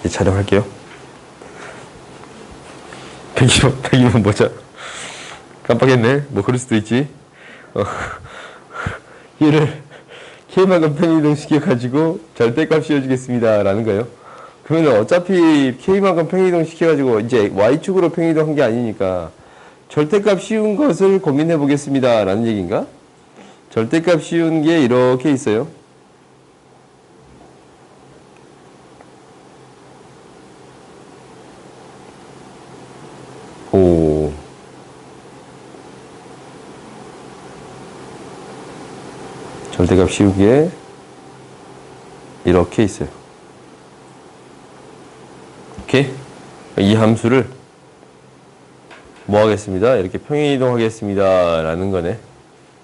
이제 촬영할게요. 100이면 뭐죠? 깜빡했네. 뭐 그럴 수도 있지. 얘를 K만큼 평행이동 시켜가지고 절대값 씌워주겠습니다 라는 거예요. 그러면 어차피 K만큼 평행이동 시켜가지고 이제 Y축으로 평행이동 한 게 아니니까 절대값 씌운 것을 고민해 보겠습니다 라는 얘기인가? 절대값 씌운 게 이렇게 있어요. 오. 절대값 씌우기에 이렇게 있어요. 오케이? 이 함수를 뭐 하겠습니다? 이렇게 평행이동 하겠습니다 라는 거네.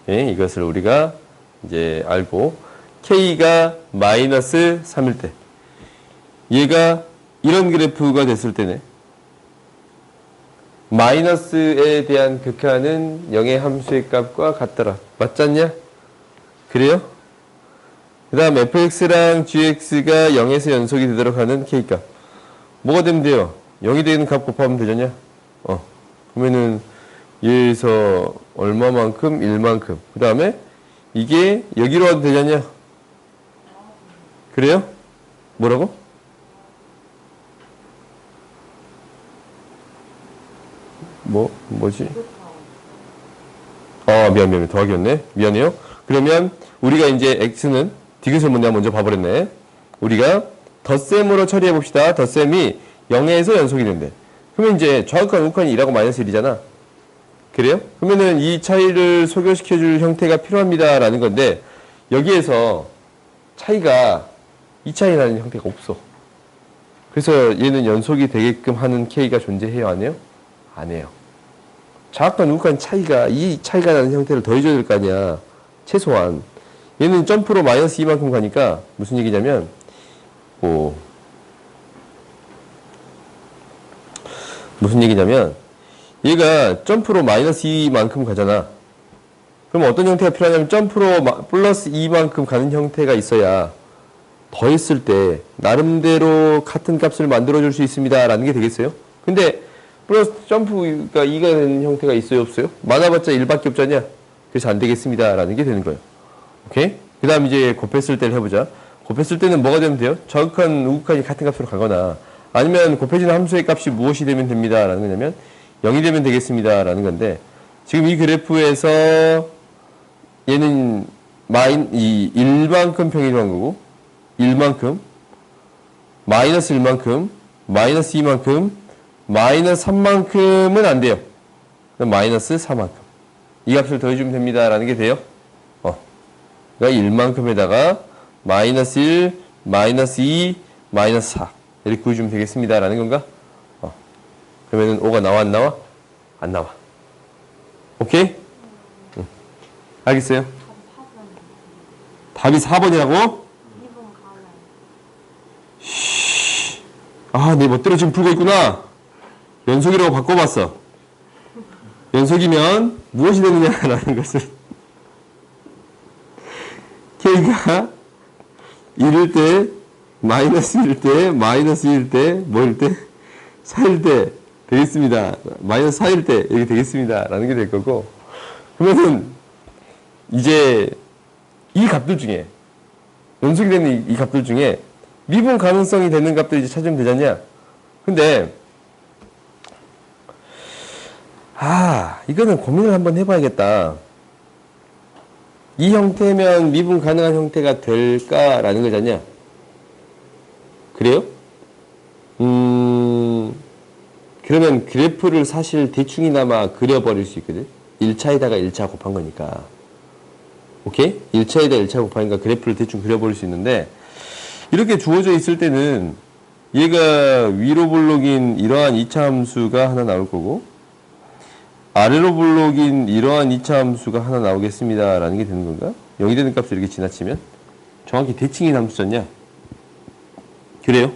예, 이것을 우리가 이제 알고 K가 마이너스 3일 때 얘가 이런 그래프가 됐을 때네. 마이너스에 대한 극한은 0의 함수의 값과 같더라. 맞지 않냐? 그래요? 그 다음 fx랑 gx가 0에서 연속이 되도록 하는 k값. 뭐가 되면 돼요? 0이 되는 값 곱하면 되잖냐? 그러면은 얘에서 얼마만큼? 1만큼. 그 다음에 이게 여기로 와도 되잖냐? 그래요? 뭐라고? 뭐지? 미안. 더하기였네. 미안해요. 그러면 우리가 이제 x는 디귿을 뭐냐 먼저 봐버렸네. 우리가 덧셈으로 처리해 봅시다. 덧셈이 0에서 연속이 된대. 그러면 이제 좌극한 우극한이 2라고 마이너스 1이잖아. 그래요? 그러면은 이 차이를 소개시켜 줄 형태가 필요합니다 라는 건데 여기에서 차이가 이 차이 나는 형태가 없어. 그래서 얘는 연속이 되게끔 하는 k가 존재해요? 안 해요? 안 해요. 좌극한 우극한 차이가 이 차이가 나는 형태를 더해줘야 될 거 아니야. 최소한. 얘는 점프로 마이너스 2만큼 가니까 무슨 얘기냐면 무슨 얘기냐면 얘가 점프로 마이너스 2만큼 가잖아. 그럼 어떤 형태가 필요하냐면 점프로 플러스 2만큼 가는 형태가 있어야 더했을 때 나름대로 같은 값을 만들어줄 수 있습니다 라는 게 되겠어요. 근데 플러스 점프가 2가 되는 형태가 있어요 없어요? 많아봤자 1밖에 없잖냐. 그래서 안 되겠습니다 라는 게 되는 거예요. 오케이? 그 다음 이제 곱했을 때를 해보자. 곱했을 때는 뭐가 되면 돼요? 좌극한 우극한이 같은 값으로 가거나 아니면 곱해지는 함수의 값이 무엇이 되면 됩니다 라는 거냐면 0이 되면 되겠습니다 라는 건데 지금 이 그래프에서 얘는 1만큼 평행이동한 거고 1만큼 마이너스 1만큼 마이너스 2만큼 마이너스 3만큼은 안 돼요. 그럼 마이너스 4만큼 이 값을 더해주면 됩니다 라는 게 돼요. 그러니까 1만큼에다가 마이너스 1, 마이너스 2, 마이너스 4 이렇게 구해주면 되겠습니다 라는 건가? 그러면은 5가 나와 안 나와? 안 나와. 오케이? 응. 알겠어요? 답이 4번이라고? 내 멋대로 지금 풀고 있구나. 연속이라고 바꿔봤어. 연속이면 무엇이 되느냐라는 것을 K가 1일 때, 마이너스 1일 때, 마이너스 1일 때, 뭐일 때? 4일 때 되겠습니다. 마이너스 4일 때 이렇게 되겠습니다. 라는 게 될 거고 그러면은 이제 이 값들 중에 연속이 되는 이 값들 중에 미분 가능성이 되는 값들 이제 찾으면 되잖냐. 근데 이거는 고민을 한번 해봐야겠다. 이 형태면 미분 가능한 형태가 될까라는 거잖냐. 그래요? 그러면 그래프를 사실 대충이나마 그려버릴 수 있거든. 1차에다가 1차 곱한 거니까. 오케이? 1차에다 1차 곱하니까 그래프를 대충 그려버릴 수 있는데 이렇게 주어져 있을 때는 얘가 위로 블록인 이러한 2차 함수가 하나 나올 거고 아래로 블록인 이러한 2차 함수가 하나 나오겠습니다 라는 게 되는 건가? 0이 되는 값을 이렇게 지나치면 정확히 대칭인 함수잖냐? 그래요?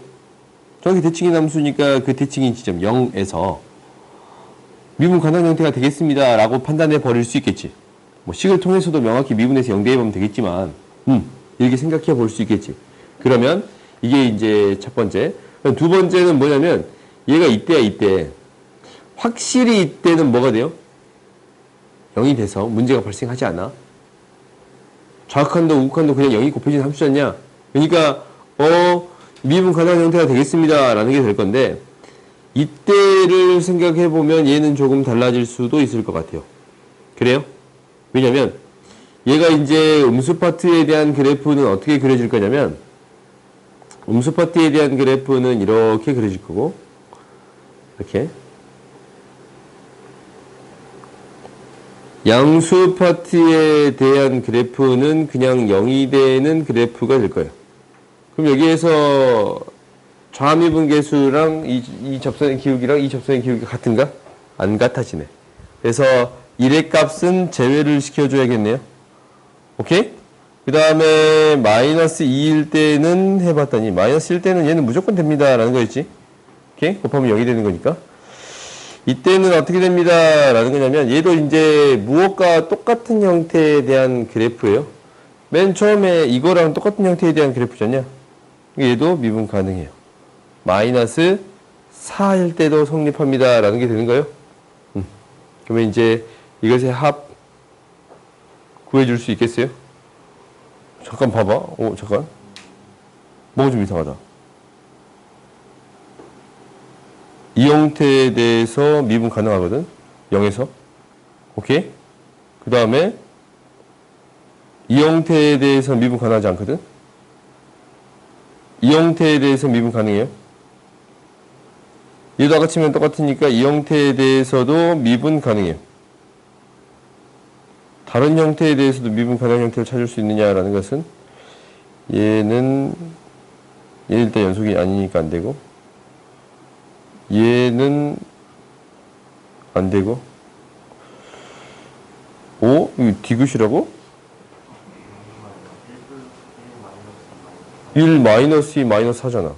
정확히 대칭인 함수니까 그 대칭인 지점 0에서 미분 가능 형태가 되겠습니다 라고 판단해 버릴 수 있겠지. 뭐 식을 통해서도 명확히 미분해서 0 대입하면 되겠지만 이렇게 생각해 볼 수 있겠지. 그러면 이게 이제 첫 번째. 두 번째는 뭐냐면 얘가 이때야 이때. 확실히 이때는 뭐가 돼요? 0이 돼서 문제가 발생하지 않아. 좌극한도 우극한도 그냥 0이 곱해진 함수잖냐. 그러니까 미분 가능한 형태가 되겠습니다 라는 게 될 건데 이때를 생각해 보면 얘는 조금 달라질 수도 있을 것 같아요. 그래요? 왜냐면 얘가 이제 음수 파트에 대한 그래프는 어떻게 그려질 거냐면 음수 파트에 대한 그래프는 이렇게 그려질 거고 이렇게 양수 파트에 대한 그래프는 그냥 0이 되는 그래프가 될 거예요. 그럼 여기에서 좌미분계수랑 이 접선의 기울기랑 이 접선의 기울기가 같은가? 안 같아지네. 그래서 1의 값은 제외를 시켜줘야겠네요. 오케이? 그 다음에 마이너스 2일 때는 해봤더니 마이너스 1 때는 얘는 무조건 됩니다 라는 거였지. 오케이? 곱하면 0이 되는 거니까. 이때는 어떻게 됩니다 라는 거냐면 얘도 이제 무엇과 똑같은 형태에 대한 그래프예요. 맨 처음에 이거랑 똑같은 형태에 대한 그래프잖냐. 얘도 미분 가능해요. 마이너스 4일 때도 성립합니다 라는 게 되는 거예요. 그러면 이제 이것의 합 구해줄 수 있겠어요? 잠깐 봐봐. 잠깐. 뭐가 좀 이상하다. 이 형태에 대해서 미분 가능하거든. 0에서. 오케이? 그 다음에 이 형태에 대해서 미분 가능하지 않거든. 이 형태에 대해서 미분 가능해요. 얘도 아까 치면 똑같으니까 이 형태에 대해서도 미분 가능해요. 다른 형태에 대해서도 미분 가능한 형태를 찾을 수 있느냐라는 것은 얘는 일단 연속이 아니니까 안 되고 얘는 안 되고 이거 디귿이라고? 1 마이너스 2 마이너스 4잖아.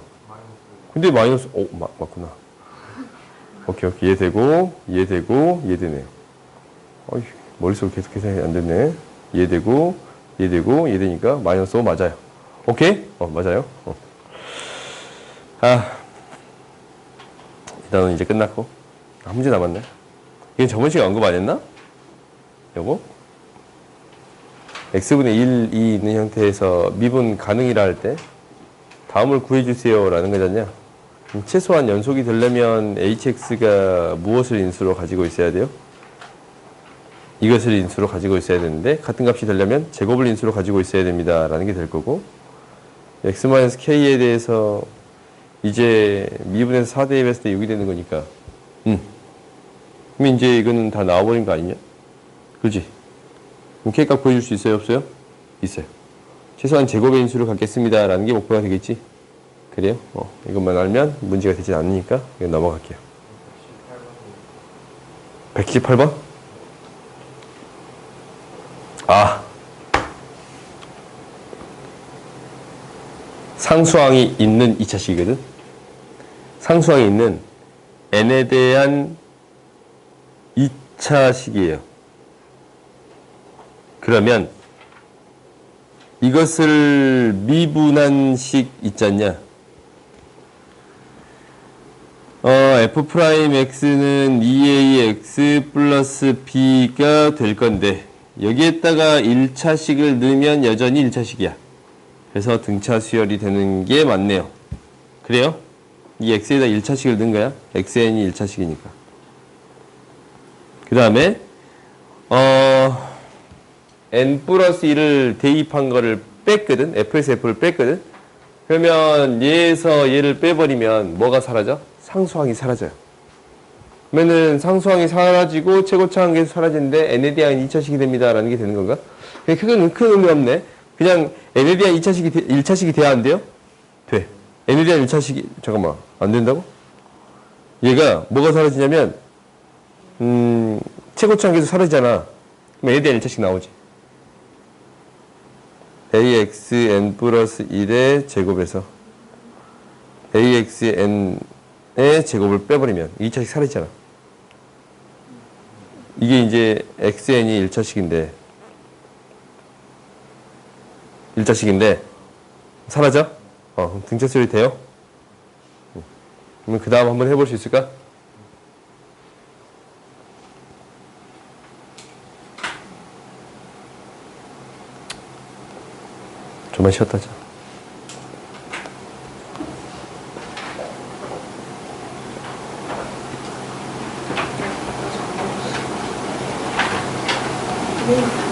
근데 마이너스 맞구나. 오케이 얘 되고 얘 되고 얘 되네. 어이, 머릿속 계속 계산이 안 됐네. 얘 되고 얘 되고 얘 되니까 마이너스 5 맞아요. 오케이? 맞아요. 이 단원 이제 끝났고 한 문제 남았네. 이건 저번 시간에 언급 안 했나? 요거 x분의 1이 있는 형태에서 미분 가능이라 할 때 다음을 구해주세요 라는 거잖냐. 최소한 연속이 되려면 hx가 무엇을 인수로 가지고 있어야 돼요? 이것을 인수로 가지고 있어야 되는데 같은 값이 되려면 제곱을 인수로 가지고 있어야 됩니다 라는 게 될 거고 x-k에 대해서 이제 미분에서 4 대입했을 때 6이 되는 거니까 그럼 이제 이거는 다 나와버린 거 아니냐? 그렇지? 그럼 k값 구해줄 수 있어요? 없어요? 있어요. 최소한 제곱의 인수를 갖겠습니다 라는 게 목표가 되겠지? 그래요? 이것만 알면 문제가 되지 않으니까 이거 넘어갈게요. 118번? 상수항이 있는 2차식이거든? 상수항이 있는 n에 대한 2차식이에요. 그러면 이것을 미분한 식 있잖냐? f'x는 2ax 플러스 b가 될 건데 여기에다가 1차식을 넣으면 여전히 1차식이야. 그래서 등차 수열이 되는 게 맞네요. 그래요? 이 x에다 1차식을 넣은 거야. xn이 1차식이니까. 그 다음에 n 플러스 1을 대입한 거를 뺐거든. f에서 f를 뺐거든. 그러면 얘에서 얘를 빼버리면 뭐가 사라져? 상수항이 사라져요. 그러면은 상수항이 사라지고 최고차항 계속 사라지는데 n에 대한 2차식이 됩니다 라는 게 되는 건가? 큰 의미 없네. 그냥 n에 대한 1차식이 돼야 안 돼요? 돼. n에 대한 1차식이 잠깐만 안 된다고? 얘가 뭐가 사라지냐면 최고차항 계속 사라지잖아. 그럼 n에 대한 1차식 나오지. axn 플러스 1의 제곱에서 axn의 제곱을 빼버리면 2차식 사라지잖아. 이게 이제 xn이 1차식인데 사라져? 그럼 등차 수열이 돼요? 그러면 그 다음 한번 해볼 수 있을까? 좀만 쉬었다 자. 네.